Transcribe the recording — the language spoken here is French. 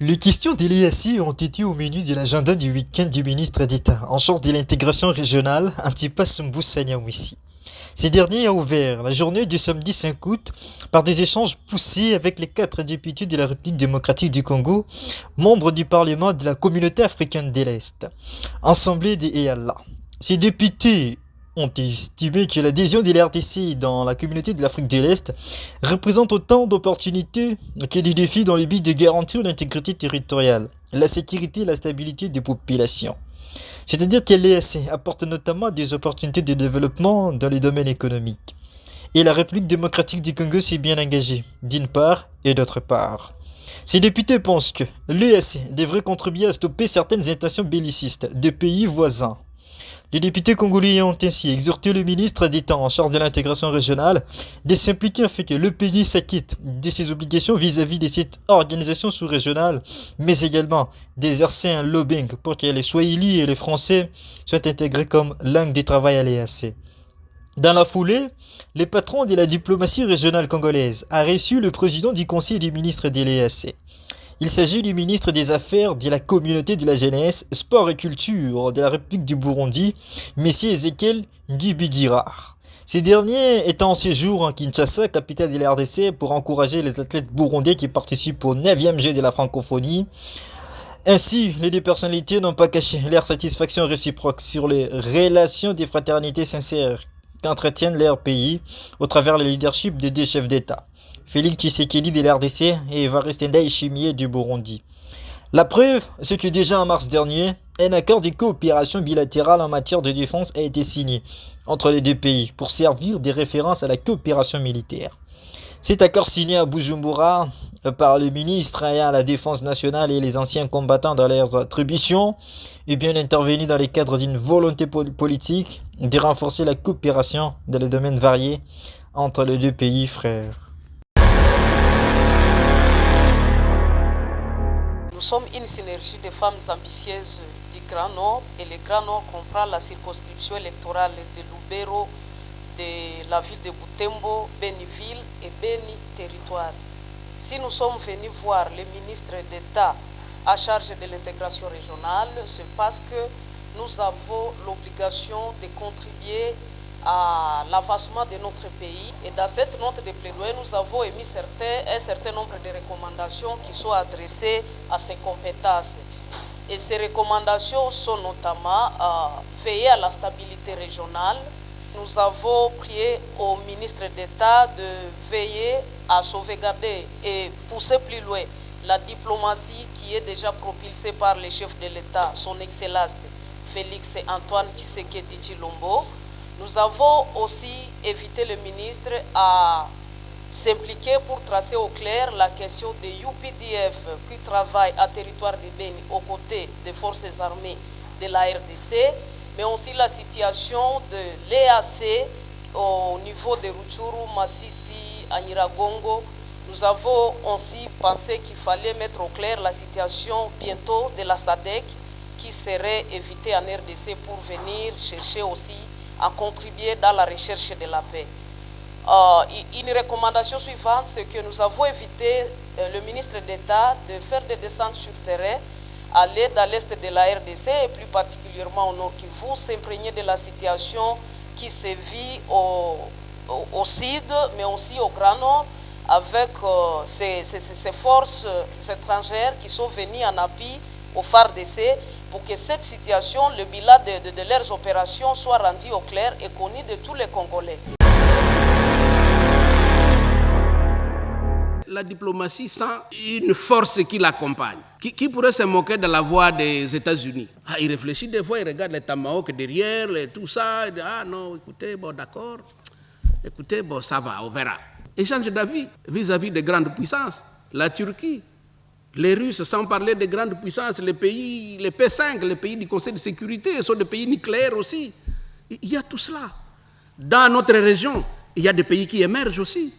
Les questions de l'EAC ont été au menu de l'agenda du week-end du ministre d'État en charge de l'intégration régionale, Antipas Mbusa-Nyamwisi. Ce dernier a ouvert la journée du samedi 5 août par des échanges poussés avec les 4 députés de la République démocratique du Congo, membres du Parlement de la Communauté africaine de l'Est, assemblée des EALA. Ces députés ont estimé que l'adhésion de l'RDC dans la communauté de l'Afrique de l'Est représente autant d'opportunités que de défis dans le but de garantir l'intégrité territoriale, la sécurité et la stabilité des populations. C'est-à-dire que l'EAC apporte notamment des opportunités de développement dans les domaines économiques. Et la République démocratique du Congo s'est bien engagée, d'une part et d'autre part. Ces députés pensent que l'EAC devrait contribuer à stopper certaines intentions bellicistes de pays voisins. Les députés congolais ont ainsi exhorté le ministre d'État en charge de l'intégration régionale de s'impliquer afin que le pays s'acquitte de ses obligations vis-à-vis de cette organisation sous-régionale, mais également d'exercer un lobbying pour que les Swahili et les Français soient intégrés comme langue de travail à l'EAC. Dans la foulée, le patron de la diplomatie régionale congolaise a reçu le président du conseil des ministres de l'EAC. Il s'agit du ministre des Affaires de la communauté de la jeunesse, sport et culture de la République du Burundi, M. Ezekiel Ngibigirard. Ces derniers étant en séjour en Kinshasa, capitale de la RDC, pour encourager les athlètes burundais qui participent au 9e jeu de la francophonie. Ainsi, les deux personnalités n'ont pas caché leur satisfaction réciproque sur les relations de fraternité sincères qu'entretiennent leurs pays au travers le leadership des deux chefs d'État, Félix Tshisekedi de l'RDC et Evariste Ndayishimiye du Burundi. La preuve, c'est que déjà en mars dernier, un accord de coopération bilatérale en matière de défense a été signé entre les deux pays pour servir de référence à la coopération militaire. Cet accord signé à Bujumbura par le ministre ayant la défense nationale et les anciens combattants dans leurs attributions est bien intervenu dans le cadre d'une volonté politique de renforcer la coopération dans les domaines variés entre les deux pays frères. Nous sommes une synergie de femmes ambitieuses du Grand Nord et le Grand Nord comprend la circonscription électorale de Lubero, de la ville de Butembo, Béniville et Béni Territoire. Si nous sommes venus voir le ministre d'État à charge de l'intégration régionale, c'est parce que nous avons l'obligation de contribuer à l'avancement de notre pays. Et dans cette note de plaidoyer, nous avons émis un certain nombre de recommandations qui sont adressées à ces compétences. Et ces recommandations sont notamment veiller à la stabilité régionale. Nous avons prié au ministre d'État de veiller à sauvegarder et pousser plus loin la diplomatie qui est déjà propulsée par le chef de l'État, son Excellence Félix Antoine Tshisekedi Tshilombo. Nous avons aussi invité le ministre à s'impliquer pour tracer au clair la question des UPDF qui travaillent à territoire de Béni aux côtés des forces armées de la RDC, mais aussi la situation de l'EAC au niveau de Rutshuru, Massissi, Anyiragongo. Nous avons aussi pensé qu'il fallait mettre au clair la situation bientôt de la SADC qui serait invitée en RDC pour venir chercher aussi à contribuer dans la recherche de la paix. Une recommandation suivante, c'est que nous avons invité le ministre d'État de faire des descentes sur terrain, aller dans l'est de la RDC et plus particulièrement au Nord Kivu, s'imprégner de la situation qui se vit au sud, mais aussi au Grand Nord, avec ces forces étrangères qui sont venues en appui au FARDC pour que cette situation, le bilan de leurs opérations soit rendu au clair et connu de tous les Congolais. La diplomatie sans une force qui l'accompagne. Qui pourrait se moquer de la voix des États-Unis? Il réfléchit des fois, il regarde les tomahawks derrière, tout ça, il dit, ah non, écoutez, bon d'accord, écoutez, bon ça va, on verra. Échange d'avis vis-à-vis des grandes puissances, la Turquie, les Russes, sans parler des grandes puissances, les pays, les P5, les pays du Conseil de sécurité, sont des pays nucléaires aussi. Il y a tout cela. Dans notre région, il y a des pays qui émergent aussi.